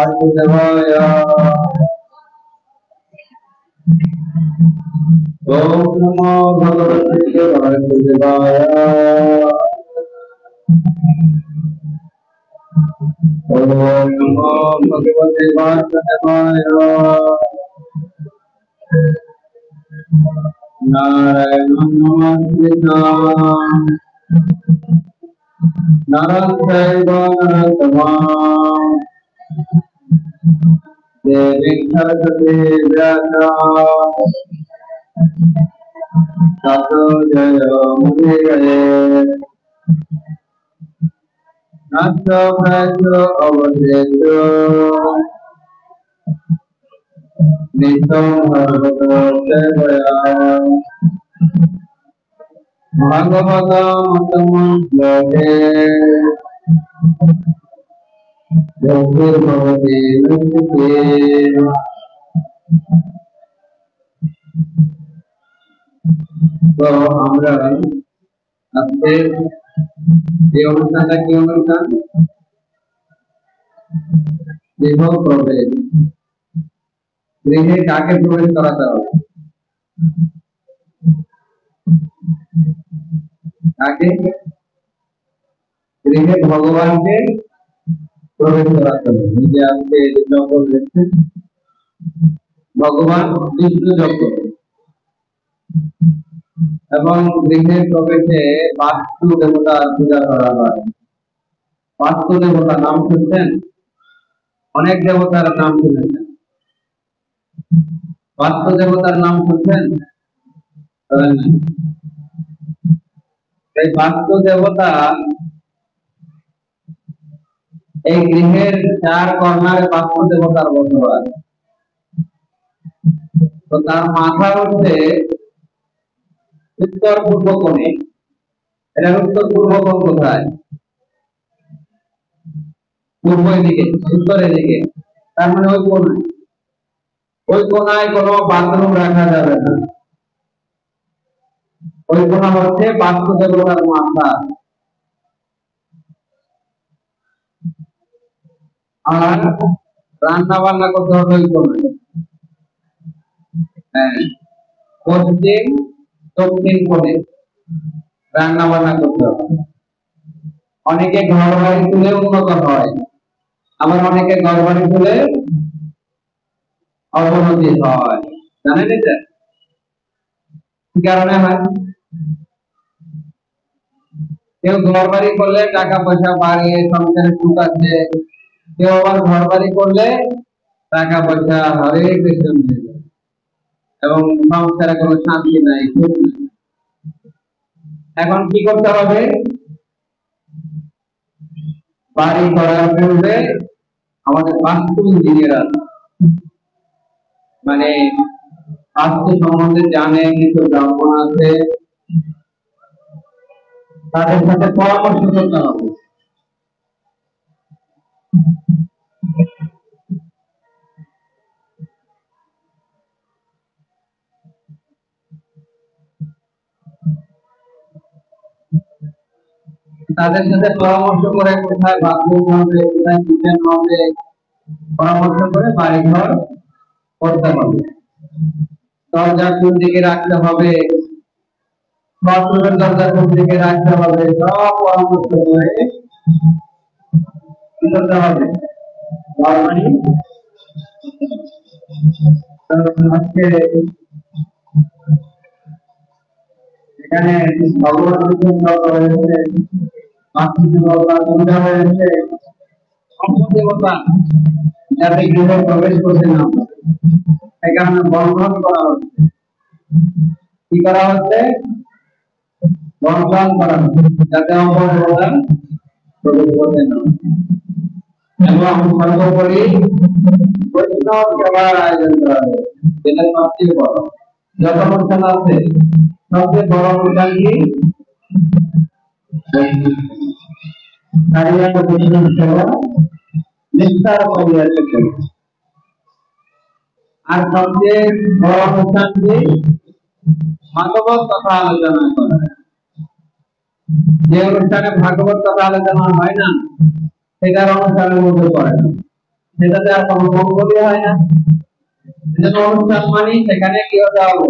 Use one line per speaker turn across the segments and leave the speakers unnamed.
वासुदेवाय। ओम नमो भगवते वासुदेवाय। ओम नमो भगवते वासुदेवाय। नारायणं नमस्कृतं नरं चैव नरोत्तमं देवीं सरस्वतीं व्यासं ततो जयमुदीरये। नमो भगवते अवधेषु नित्यं भगवते भागवतमं श्लोके योगिर्भवति मुक्तिः। तो আমরা আজকে এই অনুষ্ঠানটা কি অনুষ্ঠান? গৃহ প্রবেশ। গৃহে কাকে প্রবেশ করাতে হবে? কাকে? গৃহে ভগবানকে প্রবেশ করাতে হবে। নিজে আজকে যজ্ঞ দেখছেন ভগবান বিষ্ণু যজ্ঞ, এবং গৃহে প্রবেশে বাস্তু দেবতার পূজা করা হয়। বাস্তু দেবতা নাম শুনছেন? অনেক দেবতার নাম শুনেছেন। বাস্তু দেবতার নাম শুনছেন? এই বাস্তু দেবতা এই গৃহের চার কর্নারে বাস্তু দেবতার বসবাস। তো তার মাথা হচ্ছে উত্তর পূর্ব কোণে। এটা উত্তর পূর্ব কোণ কোথায়? পূর্বের দিকে, উত্তরের দিকে। তার মানে ওই কোণায়। ওই কোণায় কোনো বাথরুম রাখা যাবে না। ওই কোণা হচ্ছে বাস্তু দেবতার মাথা। আর রান্না বান্না করতে হবে ওই কোণায়। পশ্চিম দক্ষিণ কোণে রান্না বান্না করতে হবে। অনেকে ঘর বাড়ি তুলে উন্নত হয়, আবার অনেকে ঘর বাড়ি তুলে অবনতি হয়। জানেন এটা কি কারণে হয়? কেউ ঘর বাড়ি করলে টাকা পয়সা বাড়িয়ে সংসারে সুখ আছে, কেউ আবার ঘর বাড়ি করলে টাকা পয়সা হরেক পেছন হয়ে যায় এবং সংসারে কোনো শান্তি নাই, সুখ নাই। এখন কি করতে হবে? বাড়ি করার পূর্বে আমাদের বাস্তু ইঞ্জিনিয়ার মানে বাস্তু সম্বন্ধে জানে কিছু ব্রাহ্মণ আছে, তাদের সাথে পরামর্শ করতে হবে। তাদের সাথে পরামর্শ করে কোথায় বাথরুম হবে, কোথায় কিচেন হবে, পরামর্শ করে বাড়ি ঘর করতে হবে। দরজা কোন দিকে রাখতে হবে, বাথরুমের দরজা কোন দিকে রাখতে হবে, সব পরামর্শ করে কি করতে হবে? আজকে এখানে ভগবান রয়েছে, বাস্তু দেবতা পূজা হয়েছে, দেবতা যাতে গৃহে প্রবেশ করতে না পারে সেই কারণে বন্ধন করা হচ্ছে। কি করা হচ্ছে? বন্ধন করা হচ্ছে যাতে অপর দেবতা প্রবেশ করতে না পারে। এবং সর্বোপরি বৈষ্ণব সেবার আয়োজন করা হয়েছে, যেটা সবচেয়ে বড়। যত অনুষ্ঠান আছে সবচেয়ে বড় অনুষ্ঠান কি? বৈষ্ণব সেবা নিষ্ঠার পরিহার্য। আর সবচেয়ে বড় অনুষ্ঠান কি? ভাগবত কথা আলোচনা করা। যে অনুষ্ঠানে ভাগবত কথা আলোচনা হয় না সেটার অনুষ্ঠানের মধ্যে পড়ে না। সেটাতে আর কোনো মঙ্গলই হয় না। এজন্য অনুষ্ঠান মানে সেখানে কি হতে হবে,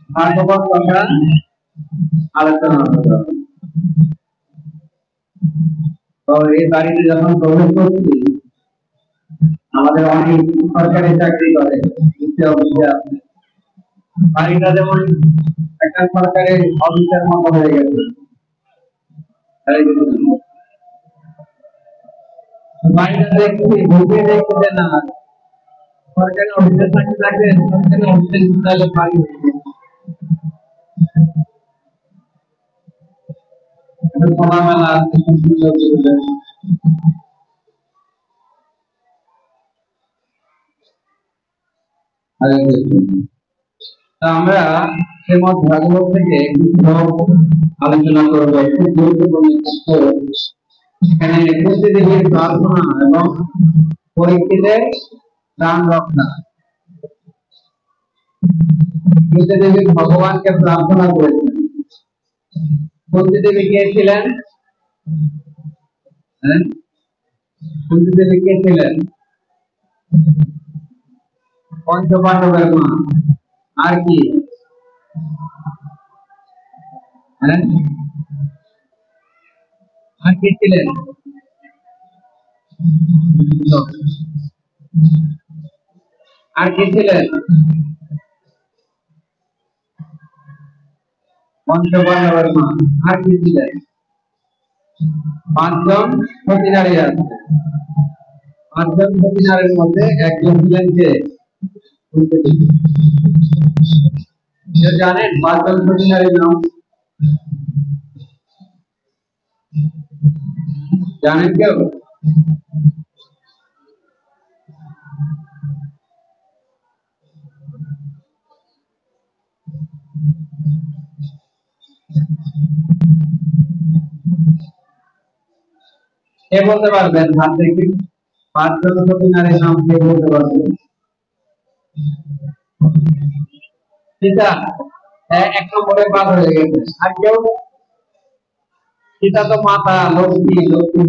ভাগবত কথা আলোচনা হতে হবে। তো এই বাড়িতে যখন প্রবেশ করছি, আমাদের অনেক সরকারি চাকরি করে অফিসে আছে, বাড়িটা যেমন একটা সরকারি অফিসের মতো হয়ে গেছে। বাড়িটা দেখছি ঢুকে দেখছি যে না, সরকারি অফিসের চাকরি থাকে, সরকারি অফিসের তাহলে বাড়ি খোলামেলা আছে, আমরা শ্রীমদ ভাগবত থেকে কিছু আলোচনা করব। খুব গুরুত্বপূর্ণ এখানে কুন্তীদেবীর প্রার্থনা এবং পরীক্ষিতের প্রাণ রক্ষা। কুন্তীদেবী ভগবানকে প্রার্থনা করেছেন। কুন্তীদেবী কে ছিলেন? কুন্তীদেবী কে ছিলেন? পঞ্চপাণ্ডবের মা। আর কি? আর কি ছিলেন? আর কি ছিলেন? পঞ্চপাণ্ডবের মা। আর কি ছিলেন? পাঁচজন সতী নারী আছে। পাঁচজন সতী নারীর মধ্যে একজন ছিলেন কে? জানেন পাঁচজন সতী নারীর নাম? জানেন কেউ? কে বলতে পারবেন? হাত দেখি, পাঁচজন সতী নারীর নাম কে বলতে পারবেন? সীতা এক নম্বরে বাদ হয়ে গেছে। আর কেউ? সীতা তো মাতা, লক্ষ্মী, লক্ষ্মী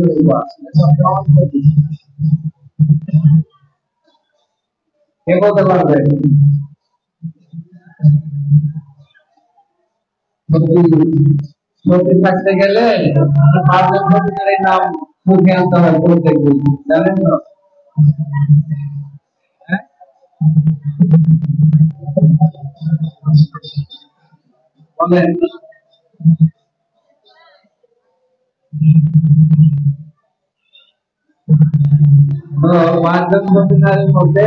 কে বলতে পারবেন? সতী থাকতে গেলে পাঁচজন সতী নারীর নাম মুখে আনতে হয় প্রত্যেক দিন, জানেন তো? বলেন। পাঁচজন সতী নারীর মধ্যে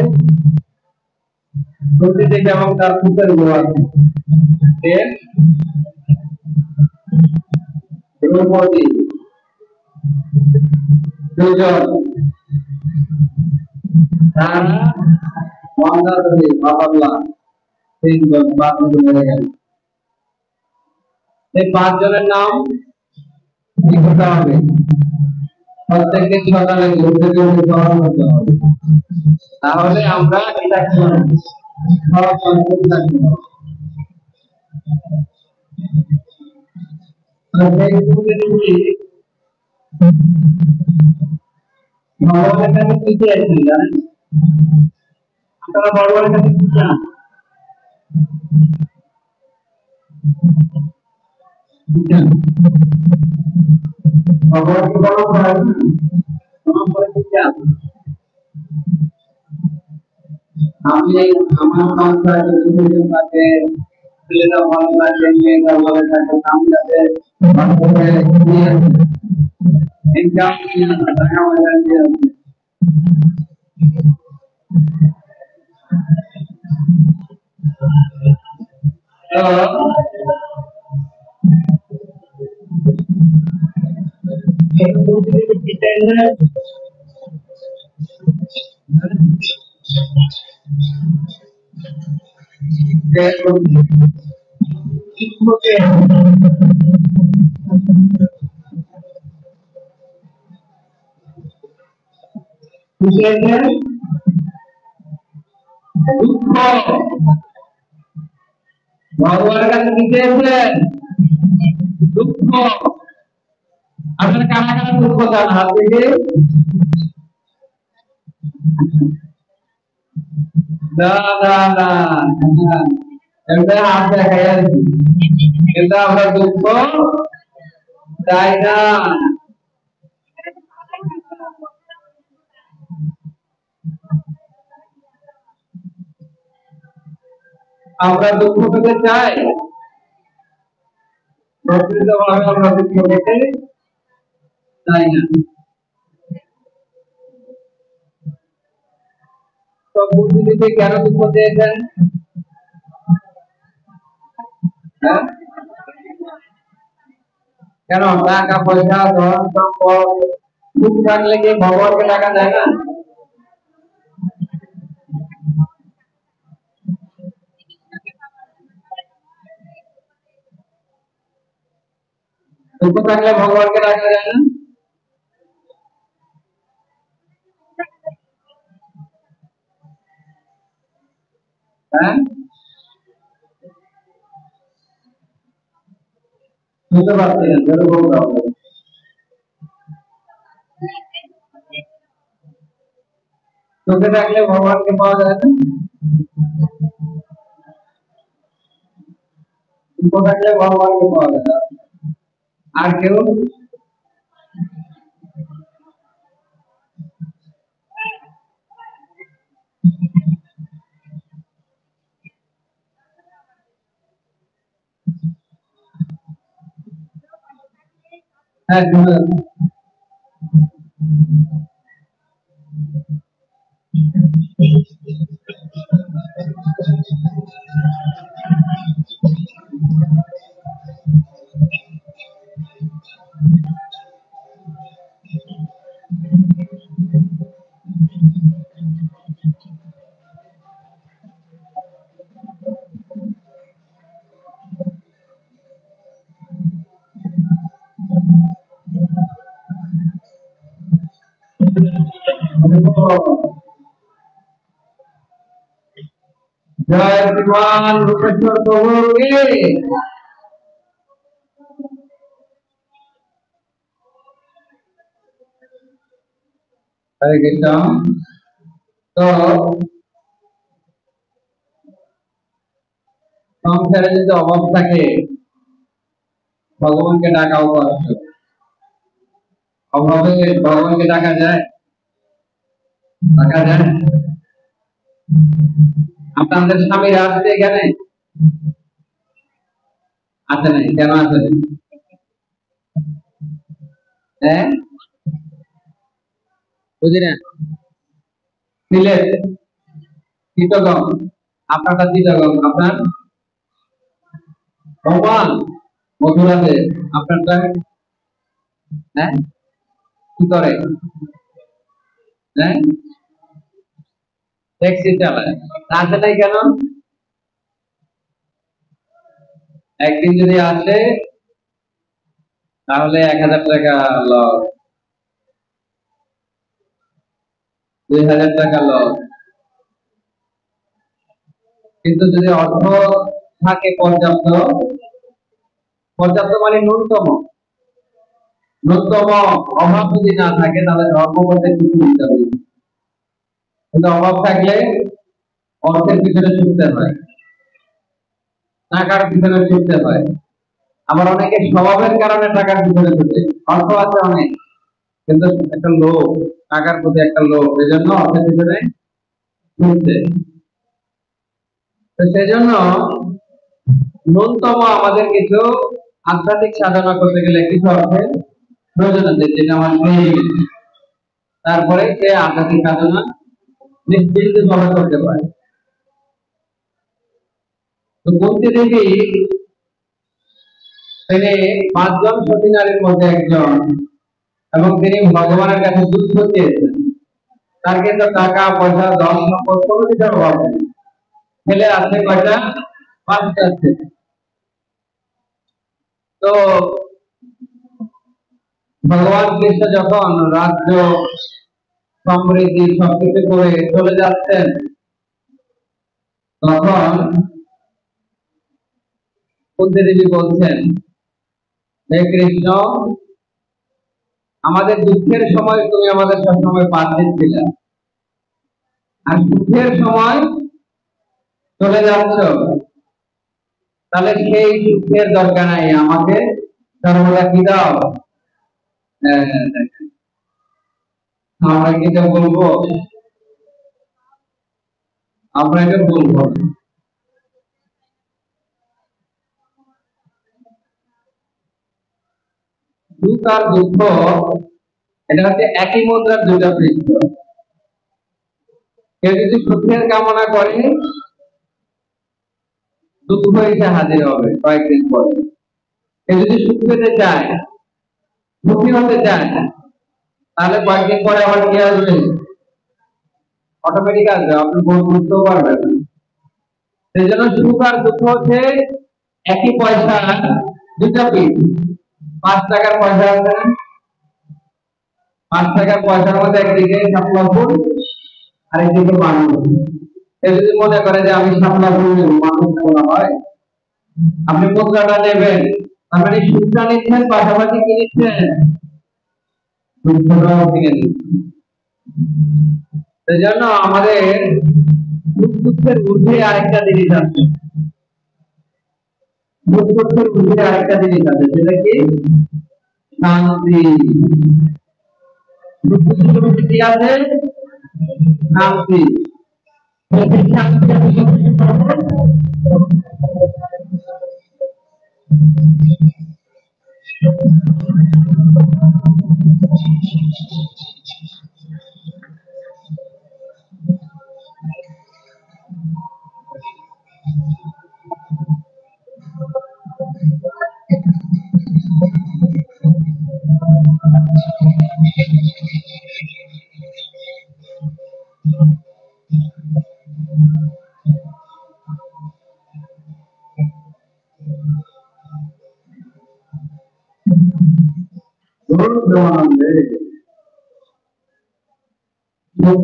সতী থেকে এবং তার পুত্রের বউ আছে। দ্রৌপদী, দুজন, তারা মন্দারী, বাবাল্লা, তিনজন, পাঁচজন হয়ে গেল। এই পাঁচজনের নাম কি করতে হবে? প্রত্যেকদিন সকালে ঘুম থেকে উঠে স্মরণ করতে হবে। তাহলে আমরা এটা কি ভগবানের কাছে কি চেয়েছি জানেন? আপনারা ভগবানের কাছে কি চান? ভগবানকে বলো কি চান? আমি আমার সংসার থাকে, ছেলেটা ভালো থাকে, মেয়েটা ভালো থাকে, আমি যাতে ইনকাম টাকা পয়সা দিয়ে ভগবানের কাছে কি চেয়েছিলেন? দুঃখ। আসলে কারা কারা দুঃখ চান? হাত থেকে না না না, এমনি হাত দেখাই আর কি। কিন্তু আমরা দুঃখ চাই না। আমরা দুঃখ পেতে চাই, প্রকৃতভাবে আমরা দুঃখ পেতে চাই না। তো বুদ্ধিজীবী কেন দুঃখ চেয়েছেন? হ্যাঁ, কেন? টাকা পয়সা ধন সম্পদ সুখ থাকলে কি ভগবানকে টাকা দেয় না? দুঃখ থাকলে ভগবানকে টাকা দেয় না? হ্যাঁ, বুঝতে পারছি না, জোরে বলতে হবে। সুখে থাকলে ভগবানকে পাওয়া যায় না? দুঃখ থাকলে ভগবানকে পাওয়া যায় না। আর কেউ? হ্যাঁ, জয় শ্রীমান রূপেশ্বর প্রভু কি। হরে কৃষ্ণ। তো সংসারে যদি অভাব থাকে, ভগবানকে ডাকাও কষ্ট। অভাবে ভগবানকে ডাকা যায়? ডাকা যায়? আপনাদের স্বামীরা আসছে এখানে? আসে নাই? কেন আসে নাই? হ্যাঁ, বুঝি না। সিলেট, চিটগং। আপনারটা চিটগং, আপনার ভগবান মথুরাতে। আপনারটা? হ্যাঁ, কি করে? হ্যাঁ, ট্যাক্সি চালায়। আসে নাই কেন? একদিন যদি আসে তাহলে 1000 টাকা লস, 2000 টাকা লস। কিন্তু যদি অর্থ থাকে পর্যাপ্ত, পর্যাপ্ত মানে ন্যূনতম, ন্যূনতম অভাব যদি না থাকে তাহলে ধর্ম করতে কিছু দিতে হবে। কিন্তু অভাব থাকলে অর্থের পিছনে ছুটতে হয়, টাকার পিছনে ছুটতে হয়। আবার অনেকে স্বভাবের কারণে টাকার পিছনে ছুটে, অর্থ আছে অনেক কিন্তু একটা লোভ, টাকার প্রতি একটা লোভ, এই জন্য অর্থের পিছনে ছুটছে। তো সেজন্য ন্যূনতম আমাদের কিছু আধ্যাত্মিক সাধনা করতে গেলে কিছু অর্থের প্রয়োজন আছে, যেটা আমার নেই। তারপরে সে আধ্যাত্মিক সাধনা নিশ্চিন্ত ভাবে করতে পারে। তো কুন্তী দেবী তিনি 5 জন সতী নারীর মধ্যে একজন, এবং তিনি ভগবানের কাছে দুঃখ চেয়েছেন। তার কিন্তু টাকা পয়সা ধন সম্পদ কোনো কিছুর অভাব নেই। ছেলে আছে কয়টা? 5টা আছে। তো ভগবান কৃষ্ণ যখন রাজ্য সমৃদ্ধি সবকিছু করে চলে যাচ্ছেন, তখন কুন্তী দেবী বলছেন, হে কৃষ্ণ, আমাদের দুঃখের সময় তুমি আমাদের সবসময় পাশে ছিলে, আর সুখের সময় চলে যাচ্ছ, তাহলে সেই সুখের দরকার নাই, আমাকে সর্বদা কি দাও। দেখেন, আমরা কি এটা বলবো? আমরা এটা বলবো না। সুখ আর দুঃখ এটা হচ্ছে একই মুদ্রার দুটা পৃষ্ঠ। কেউ যদি সুখের কামনা করে, দুঃখ এসে হাজির হবে কয়েকদিন পরে। কেউ যদি সুখ পেতে চায়, সুখী হতে চায়, তাহলে কয়েকদিন পরে আবার কি আসবে? অটোমেটিক আসবে, আপনি বুঝতেও পারবেন। সেই জন্য সুখ আর দুঃখ হচ্ছে একই পয়সা দুটা পিস। 5 টাকার পয়সা আছে না? 5 টাকার পয়সার মধ্যে একদিকে শাপলা ফুল, আরেকদিকে মানুষ। কেউ যদি মনে করে যে আমি শাপলা ফুল নেব, মানুষ বলা হয়, আপনি মুদ্রাটা নেবেন, তার মানে সুখটা নিচ্ছেন, পাশাপাশি কি নিচ্ছেন? দুঃখটাও কিনে নিচ্ছেন। সেই জন্য আমাদের সুখ দুঃখের ঊর্ধ্বে আরেকটা জিনিস আছে। সুখ দুঃখের ঊর্ধ্বে আরেকটা জিনিস আছে, সেটা কি? শান্তি। সুখ দুঃখের ঊর্ধ্বে কি আছে? শান্তি। শান্তি আমি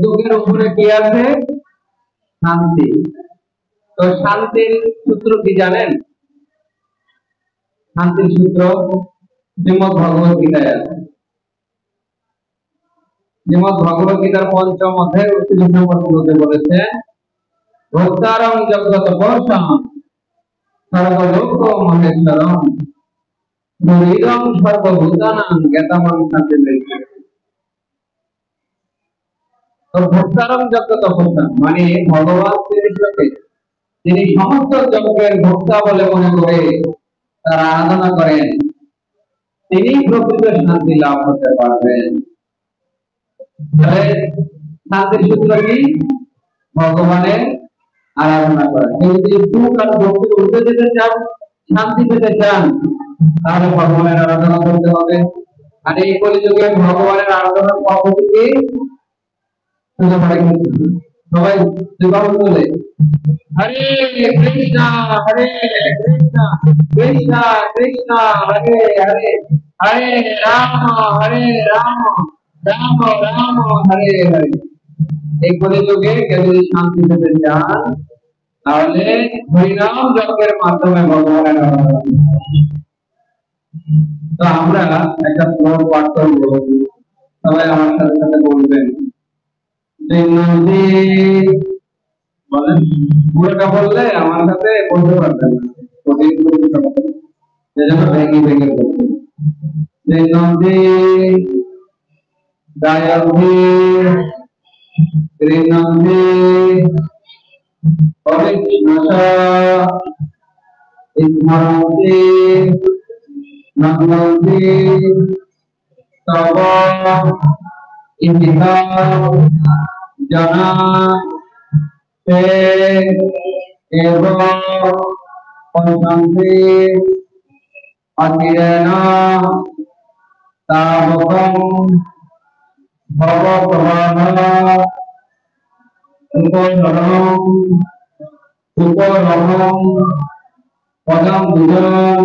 দুঃখের উপরে কি আছে? শান্তি। তো শান্তির সূত্র কি জানেন? শান্তির সূত্র শ্রীমদ ভগবত গীতায় আছে। শ্রীমদ ভগবত গীতার ৫ম অধ্যায় ৩৯ নম্বর শ্লোকে বলেছে, ভোক্তারং জগৎ বর্ষম সর্বলোক মহেশ্বরম শরীরং সর্বভূতানাং জ্ঞাতমং শান্তিমেৎ। তো ভোক্তারং জগৎ বর্ষম মানে ভগবান শ্রীকৃষ্ণকে যিনি সমস্ত জগতের ভোক্তা বলে মনে করে তারা আরাধনা করেন, তিনি প্রকৃত শান্তি লাভ করতে পারবেন। শান্তির সূত্র কি? ভগবানের আরাধনা করা। কেউ যদি সুখ আর দুঃখের ঊর্ধ্বে যেতে চান, শান্তি পেতে চান, তাহলে ভগবানের আরাধনা করতে হবে। আর এই কলিযুগে ভগবানের আরাধনার পদ্ধতি কি? সবাই দুবার বলে হরে কৃষ্ণ হরে কৃষ্ণ কৃষ্ণ কৃষ্ণ হরে হরে হরে রাম রাম রাম হরে হরে। এই কলিযুগে কেউ যদি শান্তি পেতে চান, তাহলে হরিনাম জপের মাধ্যমে ভগবানের আরাধনা। তো আমরা একটা শ্লোক পাঠ করব, সবাই আমার সাথে সাথে বলবেন। বলেন, পুরোটা বললে আমার সাথে বলতে পারবেন না, কঠিন সেজন্য ভেঙে ভেঙে বলবেন। নদী গায়ত্রী ত্রিনন্দী পরিষ্ণা স্মরন্তি নন্দন্তি তব ইন্দিকা জনা তে এব পঞ্চন্তি অতিরেণ তাবকং ভবপ্রবাহ উপরহং উপরহং পদম বুজং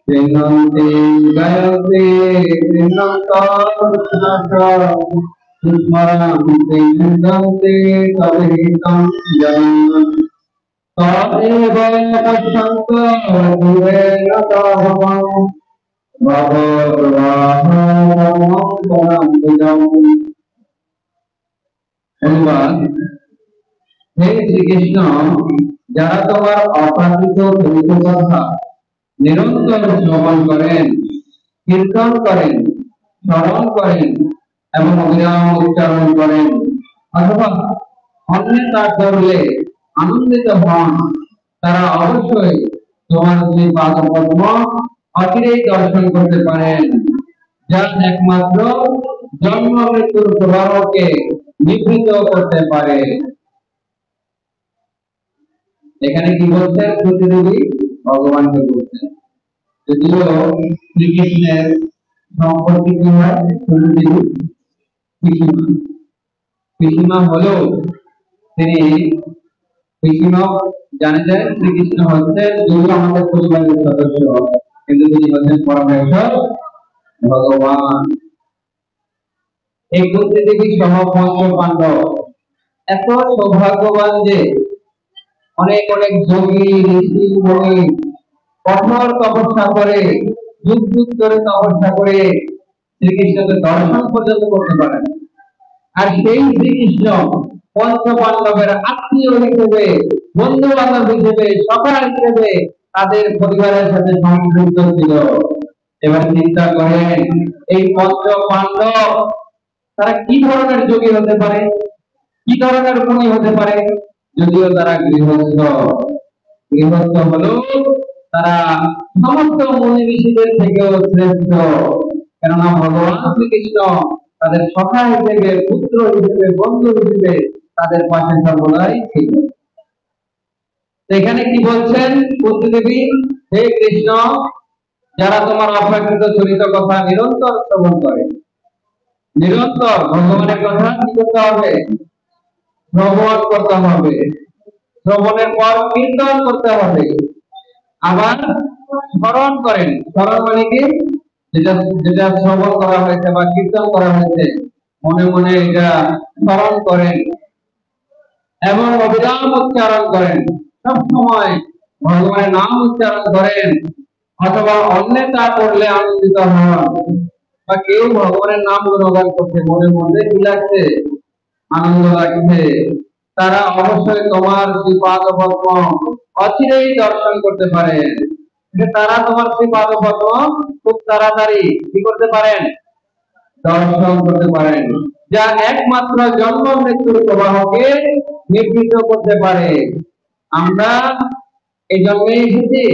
ত্রিনন্তি গায়ত্রী ত্রিনন্তস্নাত স্মরন্তি নিন্দন্তি তদহিতং জনম তদেব পশ্যন্ত দূরেণ তভবং ভবপ্রবাহং পদম বুজং। অনুবাদ। হে শ্রীকৃষ্ণ, যারা তোমার অপ্রাকৃত পবিত্র কথা নিরন্তর শ্রবণ করেন, কীর্তন করেন, স্মরণ করেন এবং অবিরাম উচ্চারণ করেন, অথবা অন্যের তা করলে আনন্দিত হন, তারা অবশ্যই তোমার শ্রী পাদপদ্ম অচিরেই দর্শন করতে পারেন, যা একমাত্র জন্ম মৃত্যুর প্রবাহকে নিবৃত করতে পারে। এখানে কি বলছেন? প্রতিযোগী ভগবানকে বলছেন। যদিও শ্রীকৃষ্ণের সম্পর্কে কি হয়? প্রতিযোগী পিসিমা। পিসিমা হলেও তিনি পিসিমা জানে যে শ্রীকৃষ্ণ হচ্ছেন যদিও আমাদের পরিবারের সদস্য, কিন্তু তিনি হচ্ছেন পরমেশ্বর ভগবান। এই প্রতিদেবী সহ পঞ্চ পাণ্ডব এত সৌভাগ্যবান যে অনেক অনেক যোগী ঋষি মুনি কঠোর তপস্যা করে, যুগ যুগ ধরে তপস্যা করে শ্রীকৃষ্ণকে দর্শন পর্যন্ত করতে পারেন। আর সেই শ্রীকৃষ্ণ পঞ্চ পাণ্ডবের আত্মীয় হিসেবে, বন্ধু বান্ধব হিসেবে, সখা হিসেবে তাদের পরিবারের সাথে সংযুক্ত ছিল। এবার চিন্তা করেন এই পঞ্চ পাণ্ডব তারা কি ধরনের যোগী হতে পারে, কি ধরনের মুনি হতে পারে? যদিও তারা গৃহস্থ, গৃহস্থ হলেও তারা সমস্ত মুনি ঋষিদের থেকেও শ্রেষ্ঠ, কেননা ভগবান শ্রীকৃষ্ণ তাদের সখা হিসেবে, পুত্র হিসেবে, বন্ধু হিসেবে তাদের পাশে সর্বদাই ছিল। এখানে কি বলছেন কুন্তি? হে কৃষ্ণ, যারা তোমার অপ্রাকৃত চরিত কথা নিরন্তর শ্রবণ করে, নিরন্তর ভগবানের কথা কি করতে হবে? শ্রবণ করতে হবে। শ্রবণের পর কীর্তন করতে হবে, আবার স্মরণ করেন। স্মরণ মানে কি? যেটা যেটা শ্রবণ করা হয়েছে বা কীর্তন করা হয়েছে মনে মনে এটা স্মরণ করেন এবং অবিরাম উচ্চারণ করেন। সব সময় ভগবানের নাম উচ্চারণ করেন, অথবা অন্যে তা করলে আনন্দিত হন। বা কেউ ভগবানের নাম গুণগান করছে, মনের মধ্যে কি লাগছে? আনন্দ লাগছে। তারা অবশ্যই তোমার শ্রীপাদ পদ্ম অচিরেই দর্শন করতে পারেন। তারা তোমার শ্রীপাদ পদ্ম খুব তাড়াতাড়ি কি করতে পারেন? দর্শন করতে পারেন, যা একমাত্র জন্ম মৃত্যুর প্রবাহকে নিবৃত করতে পারে। আমরা এই জন্মে এসেছি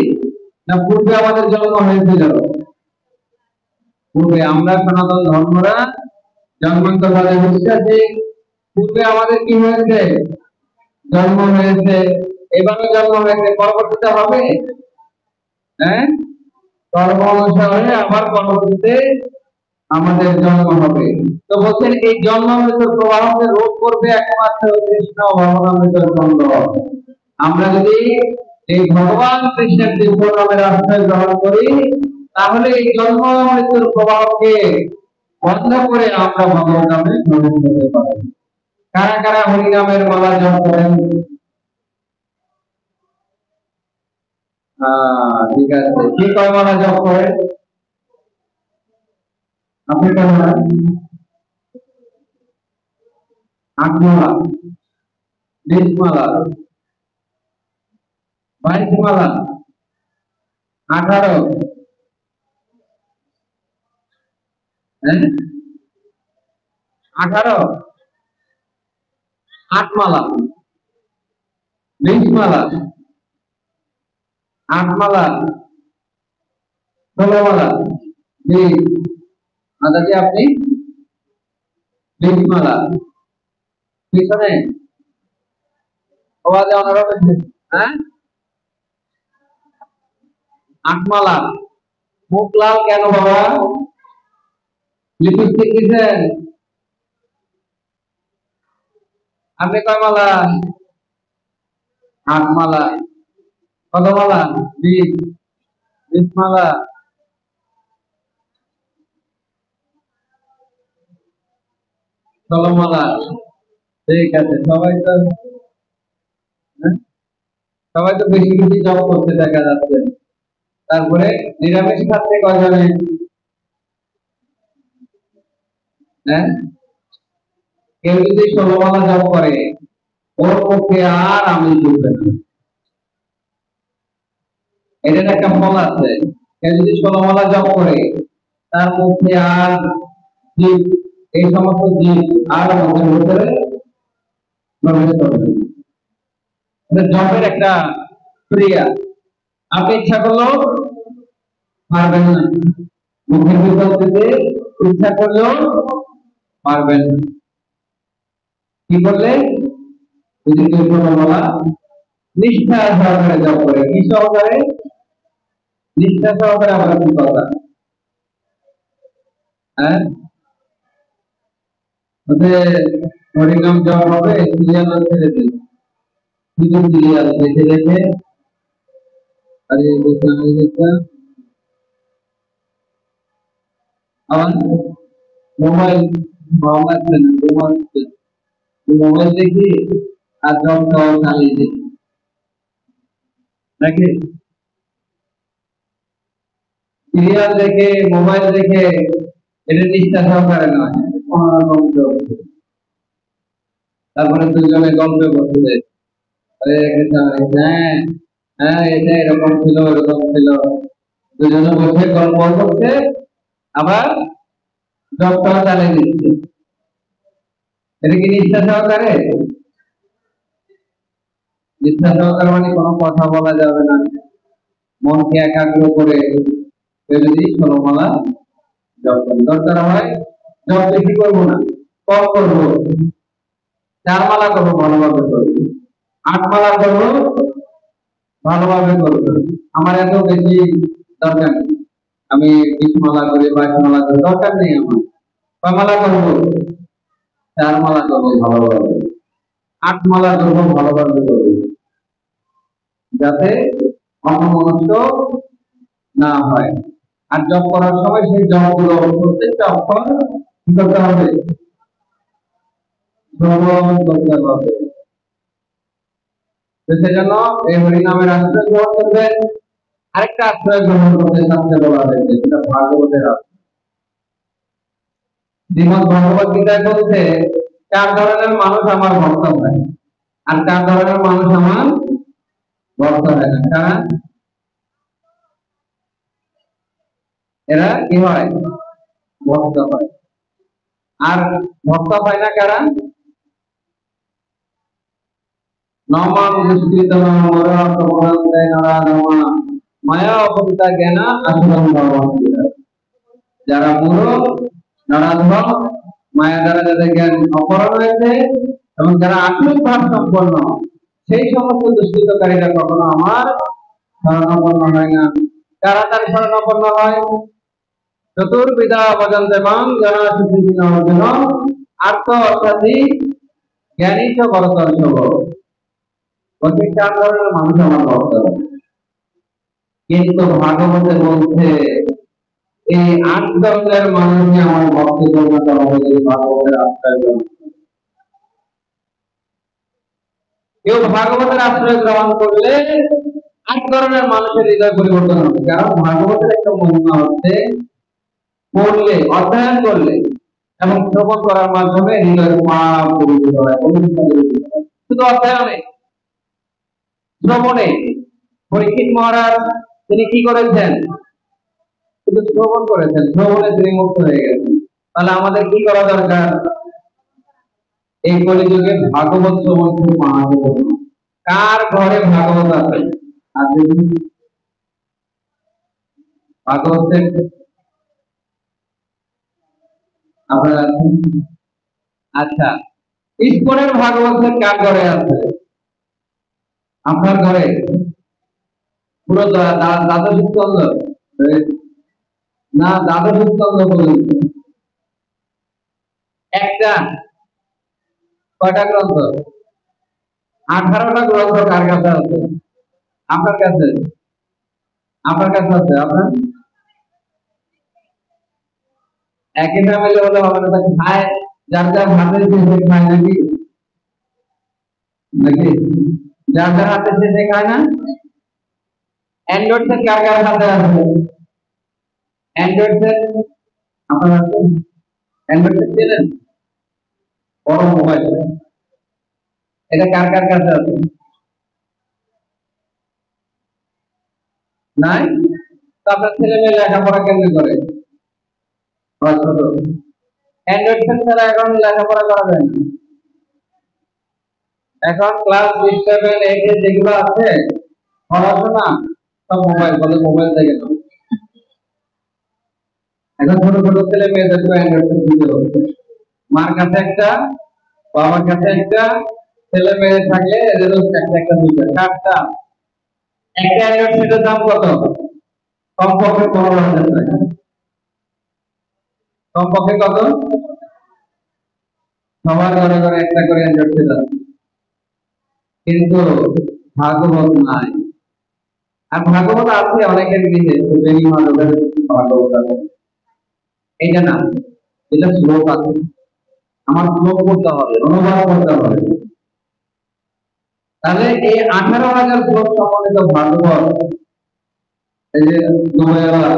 না পূর্বে আমাদের জন্ম হয়েছিল? পূর্বে আমরা সনাতন ধর্মরা জন্মান্তরভাবে বিশ্বাসী। পূর্বে আমাদের কি হয়েছে? জন্ম হয়েছে, এবারে জন্ম হয়েছে, পরবর্তীতে হবে। হ্যাঁ, কর্ম অনুসারে আবার পরবর্তীতে আমাদের জন্ম হবে। তো বলছেন এই জন্ম মৃত্যুর প্রবাহকে রোধ করবে একমাত্র কৃষ্ণ ভগবানের জন্ম। আমরা যদি এই ভগবান কৃষ্ণের দিব্য নামের আশ্রয় গ্রহণ করি, তাহলে এই জন্ম মৃত্যুর প্রবাহকে বন্ধ করে আমরা ভগবান নামে প্রবেশ করতে পারি। কারা কারা হরিনামের মালা জপ করেন? ঠিক আছে, কি কয় মালা জপ করেন? আপনি কেমন? 8 মালা, 20 মালা, 22 মালা, 18, 18, 8 মালা, 20 মালা, 8 মালা, 16 মালা, 20। মাতাজি আপনি 20 মালা। পিছনে আওয়াজে অনারা হয়েছে। হ্যাঁ, 8 মালা। মুখ লাল কেন বাবা? লিপস্টিক দিয়েছেন? আপনি কয় মালা? 8 মালা। কত মালা? 20। 20 মালা। মালা। ঠিক আছে, সবাই তো বেশি বেশি জব করতে দেখা যাচ্ছে। তারপরে নিরামিষ খাচ্ছে কয়জনে? হ্যাঁ, কেউ যদি 16 মালা জপ করে ওর পক্ষে আর আমি ঢুকবে না। এটার একটা ফল আছে। কেউ যদি 16 মালা জপ করে তার পক্ষে আর জীব, এই সমস্ত জীব আর আমাদের ভিতরে প্রবেশ করবে না। এটা জপের একটা ক্রিয়া। আপনি ইচ্ছা করলেও পারবেন না, মুখের ভিতর থেকে ইচ্ছা করলেও পারবেন না। কি করলে? যদি কেউ 16 মালা নিষ্ঠা সহকারে জপ করে। কি সহকারে? নিষ্ঠা সহকারে। আবার কি কথা? হ্যাঁ, হরিনাম জপ হবে, সিরিয়াল ছেড়ে দিন, শুধু সিরিয়াল দেখে দেখে আরে দেখলাম এই দেখলাম, আবার মোবাইল ভাঙাচ্ছে না, ঘুমাচ্ছে, মোবাইল দেখি আর জব খাওয়া চালিয়ে দেখি নাকি? সিরিয়াল দেখে, মোবাইল দেখে, এটা নিষ্ঠা সহকারে নয়, কোনরকম job। তারপরে দুজনে গল্পে বসছে, আরে হ্যাঁ হ্যাঁ এটা এরকম ছিল এরকম ছিল, দুজনে বসে গল্প করছে, আবার জব খাওয়া চালিয়ে দিচ্ছে। এটা কি নিষ্ঠা সহকারে? নিষ্ঠা সহকারে মানে কোনো কথা বলা যাবে না, মনকে একাগ্র করে কেউ যদি 16 মালা জপ করে। দরকার হয় জপ বেশি করবো না, কম করবো, 4 মালা করবো, ভালোভাবে করবো, 8 মালা করবো, ভালোভাবে করবো। আমার এত বেশি দরকার নেই, আমি 20 মালা করি, 22 মালা করি, দরকার নেই আমার। কয় মালা করবো? 4 মালা করবো ভালোভাবে, 8 মালা করবো ভালোভাবে করবো, যাতে অন্যমনস্ক না হয়। আর জপ করার সময় সেই জপগুলো প্রত্যেকটা অক্ষর কি করতে হবে? শ্রবণ করতে হবে। তো সেজন্য এই হরিনামের আশ্রয় গ্রহণ করবেন। আরেকটা আশ্রয় গ্রহণ করতে শাস্ত্রে বলা হয়েছে, সেটা ভাগবতের আশ্রয়। শ্রীমদ ভগবত গীতায় বলছে 4 ধরনের মানুষ আমার ভক্ত হয়, আর 4 ধরনের মানুষ আমার ভক্ত হয় না। কারণ এরা কি হয়? ভক্ত হয়। আর ভক্ত হয় না কারা? নমাম দুষ্কৃত নমরতমহন্তে নরাধমা মায়া অপন্তা জ্ঞানা আসুরম ভগবন্তিরা। যারা মূঢ়, নরাধম, মায়া দ্বারা যাদের জ্ঞান অপহরণ হয়েছে, এবং যারা আসুরিক ভাব সম্পন্ন, সেই সমস্ত দুষ্কৃতকারীরা কখনো আমার শরণাপন্ন হয় না। কারা তার শরণাপন্ন হয়? চতুর্বিধা ভজন্তে মাং জনা সুচিতিন অর্জুন আর্থ অর্থাৎ জ্ঞানী চ ভরতর্ষভ। বলছে 4 ধরনের মানুষ আমার ভক্ত। কিন্তু ভাগবতে বলছে এই 8 ধরনের মানুষকে আমার ভক্ত করবে, তবে ভাগবতের আশ্রয় গ্রহণ। কেউ ভাগবতের আশ্রয় গ্রহণ করলে 8 ধরনের মানুষের হৃদয় পরিবর্তন হবে। কারণ ভাগবতের একটা মহিমা হচ্ছে পড়লে, অধ্যয়ন করলে এবং শ্রবণ করার মাধ্যমে হৃদয়ের পাপ পরিবর্তন হয়, শুধু অধ্যয়নে, শ্রবণে। পরীক্ষিত মহারাজ তিনি কি করেছেন? শুধু শ্রবণ করেছেন, শ্রবণে তিনি মুক্ত হয়ে গেছেন। তাহলে আমাদের কি করা দরকার? এই কলিযুগে ভাগবত শ্রবণ খুব মহাত্মপূর্ণ। কার ঘরে ভাগবত আছে? আছে ভাগবতের আপনারা আছেন? আচ্ছা, ইস্কনের ভাগবতের কার ঘরে আছে? আপনার ঘরে? পুরো দ্বাদশ স্কন্ধ না, দ্বাদশ স্কন্ধ বলুন। একটা, কয়টা গ্রন্থ? 18টা গ্রন্থ কার কাছে আছে? আপনার কাছে? আপনার কাছে আছে? আপনার একই ফ্যামিলি হলে হবে না, খায় যার যার হাতে সে খায় নাকি? নাকি যার যার হাতে সে খায় না? অ্যান্ড্রয়েড সেট কার কার হাতে আছে? অ্যান্ড্রয়েড সেট আপনার আছে? অ্যান্ড্রয়েড সেট চেনেন? বড় মোবাইল, এটা কার কার কাছে আছে? নাই? তো আপনার ছেলে মেয়ে লেখাপড়া কেমনে করে? ছোট অ্যান্ড্রয়েড ফোন ছাড়া এখন লেখাপড়া করা যায় না। এখন ক্লাস 6, 7, 8 যেগুলো আছে পড়াশোনা সব মোবাইল, বলে মোবাইল থেকে নাও। এখন ছোট ছোট ছেলে মেয়েদেরকে অ্যান্ড্রয়েড ফোন দিতে হচ্ছে। মার কাছে একটা, বাবার কাছে একটা, ছেলে মেয়ে থাকলে এদের একটা একটা দুইটা চারটা। একটা অ্যান্ড্রয়েড সেটের দাম কত? কমপক্ষে 15,000 টাকা। কমপক্ষে কত? সবার ঘরে ঘরে একটা করে অ্যান্ড্রয়েড সেট আছে, কিন্তু ভাগবত নাই। আর ভাগবত আছে অনেকের গৃহে, বেনি মাধবের ভাগবত আছে, এইটা না, এটা শ্লোক আছে, আমার শ্লোক করতে হবে, অনুবাদ করতে হবে। তাহলে এই 18,000 শ্লোক সম্বন্ধিত ভাগবত, এই যে দুবাইওয়ালা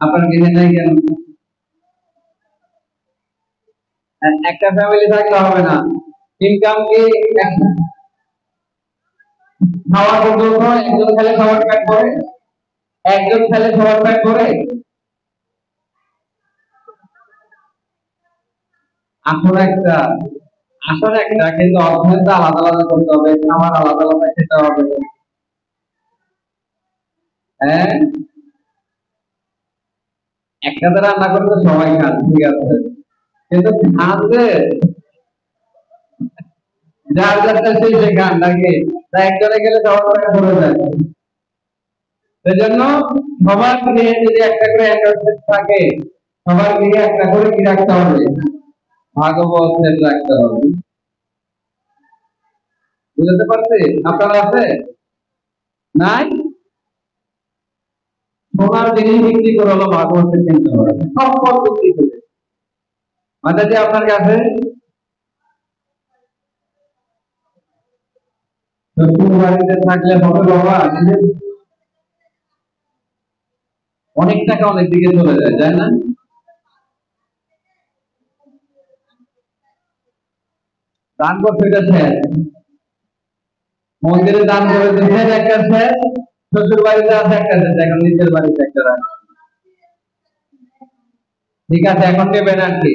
আপনার গৃহে নেই কেন? একটা ফ্যামিলি থাকলে হবে না, ইনকাম কি খাওয়ার পর্যন্ত একজন খেলে সবার পেট ভরে? একজন খেলে সবার পেট ভরে? আসলে একটা, আসলে একটা, কিন্তু অর্থনীতি আলাদা আলাদা করতে হবে, খাবার আলাদা আলাদা খেতে হবে। হ্যাঁ, একসাথে রান্না করতে সবাই খান, ঠিক আছে, কিন্তু খান যে যার যারটা সেই খান নাকি, তা একজনে গেলে সবার পেট ভরে যায়। সেজন্য সবার গৃহে যদি একটা করে অ্যান্ড্রয়েড থাকে, সবার গৃহে একটা করে কি রাখতে হবে? ভাগবত সেট রাখতে হবে। বুঝতে পারছি? আপনার আছে? নাই? সোনার জিনিস বিক্রি করে হলো ভাগবত সেট কিনতে হবে, সব পথ বিক্রি করে। মাতাজি আপনার কাছে শ্বশুর বাড়িতে থাকলে হবে বাবা, অনেক টাকা অনেক দিকে চলে যায়, তাই না? দান করতে শেষ, মন্দিরে দান করে দিচ্ছেন একটা শেষ, শ্বশুর বাড়িতে আছে একটা শেষ, এখন নিজের বাড়িতে একটা রাখ। ঠিক আছে, এখন নেবেন আর কি,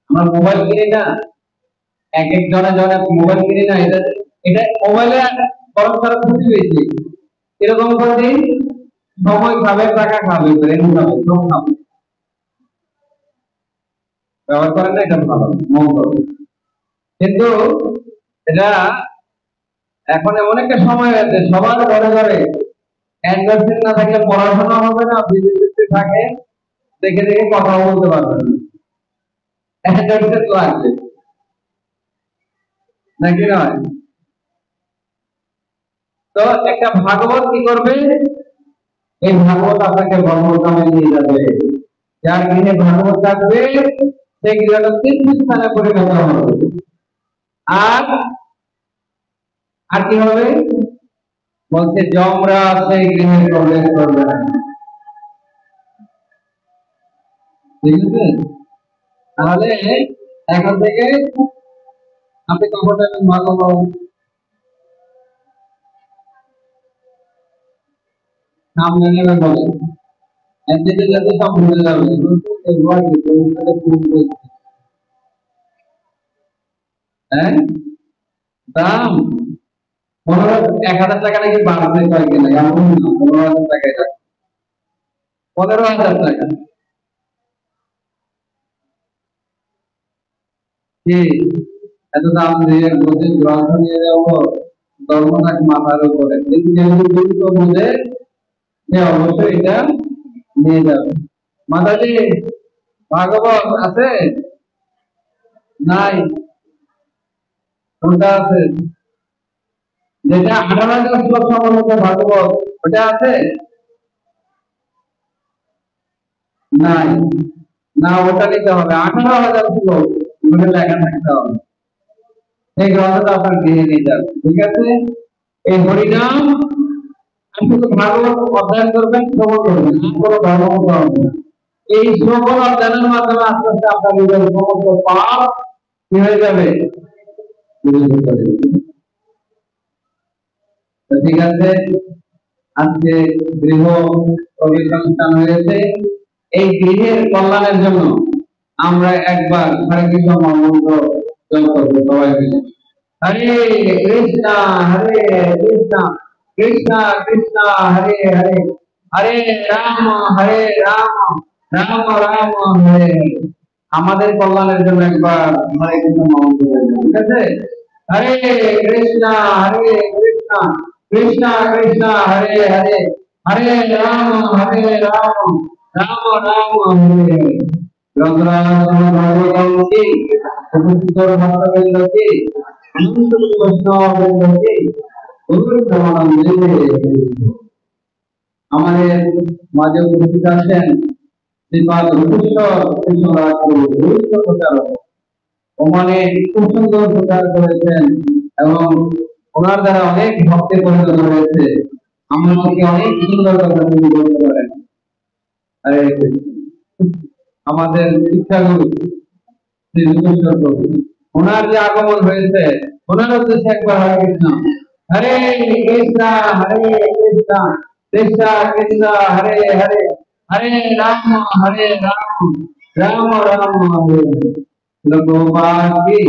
আমরা মোবাইল কিনি না, এক এক জনে জনে মোবাইল কিনি না, এটা এটা মোবাইলে বরং তারা খুশি হয়েছে, এরকম করে সময় খাবে, টাকা খাবে, ব্রেন খাবে, সব খাবে। ব্যবহার করেন না, এটা ভালো মন্দ, কিন্তু এটা এখন এমন একটা সময় আছে সবার ঘরে ঘরে অ্যান্ড্রয়েড না থাকলে পড়াশোনা হবে না, বিদেশে থাকে দেখে দেখে কথা বলতে পারবে না, অ্যান্ড্রয়েড লাগবে নাকি নয়? তো একটা ভাগবত কি করবে? এই ভাগবত আপনাকে ব্রহ্মধামে নিয়ে যাবে। যার গৃহে ভাগবত থাকবে সেই গৃহটা তীর্থস্থানে পরিণত হবে। আর আর কি হবে? বলছে যমরা সেই গৃহে প্রবেশ করবে না। ঠিক আছে, তাহলে এখন থেকে আপনি কমফোর্টেবল ভাগবত সামনে নেবে বলে একদিকে যাতে সব ভুলে যাবে, হ্যাঁ দাম 1,000 টাকা নাকি বাড়ছে কয়েকদিন আগে, এমন না, 15,000 টাকায় রাখে, 15,000 টাকা। কি এত দাম দিয়ে বুঝে গ্রন্থ নিয়ে যাবো, ধর্ম থাকে মাথার উপরে, কিন্তু যেহেতু গুরুত্ব বুঝে সে অবশ্যই এটা নিয়ে যাবে। মাতাজি ভাগবত আছে? নাই? কোনটা আছে? যেটা 18,000 শ্লোক সম্বন্ধিত ভাগবত, ওটা আছে? নাই? না, ওটা নিতে হবে, 18,000 শ্লোক ওখানে লেখা থাকতে হবে, এই গ্রন্থটা আপনার গৃহে নিয়ে যাবে। ঠিক আছে, এই হরিনাম আর শুধু ভাগবত অধ্যয়ন করবেন, শ্রবণ করবেন, কোনো ধর্ম করতে হবে না। এই শ্রবণ অধ্যয়নের মাধ্যমে আস্তে আস্তে আপনার নিজের সমস্ত পাপ কি হয়ে যাবে? তো ঠিক আছে, আজকে গৃহ প্রবেশ অনুষ্ঠান হয়েছে। এই গৃহের কল্যাণের জন্য আমরা একবার হরে কৃষ্ণ মহামন্ত্র জপ করবো সবাই মিলে। হরে কৃষ্ণ হরে কৃষ্ণ কৃষ্ণ কৃষ্ণ হরে হরে, হরে রাম হরে রাম রাম রাম হরে হরে। আমাদের কল্যাণের জন্য একবার হরে কৃষ্ণ মহামন্ত্র বলবো, ঠিক আছে? হরে কৃষ্ণ হরে কৃষ্ণ কৃষ্ণ কৃষ্ণ হরে হরে, হরে রাম রাম রাম হরে হরে। রঘুরাম ভগবান কি, উপস্থিত ভক্তবৃন্দ কি, অনন্ত বৈষ্ণববৃন্দ কি, গুরুর প্রেমানন্দে। আমাদের মাঝে উপস্থিত আছেন শ্রীপাদ রূপেশ্বর কৃষ্ণদাস গুরু, গুরুত্ব প্রচারক। ওমানে খুব সুন্দর প্রচার করেছেন এবং ওনার দ্বারা অনেক ভক্তি পরিণত হয়েছে। আমাদেরকে অনেক সুন্দর কথা তিনি বলতে পারেন। হরে কৃষ্ণ। আমাদের শিক্ষাগুরু শ্রী রূপেশ্বর প্রভু, ওনার যে আগমন হয়েছে, ওনার উদ্দেশ্যে একবার হরে কৃষ্ণ। হরে কৃষ্ণ হরে কৃষ্ণ কৃষ্ণ কৃষ্ণ হরে হরে, হরে রাম রাম রাম রাম হরে হরে। গোপাল কি,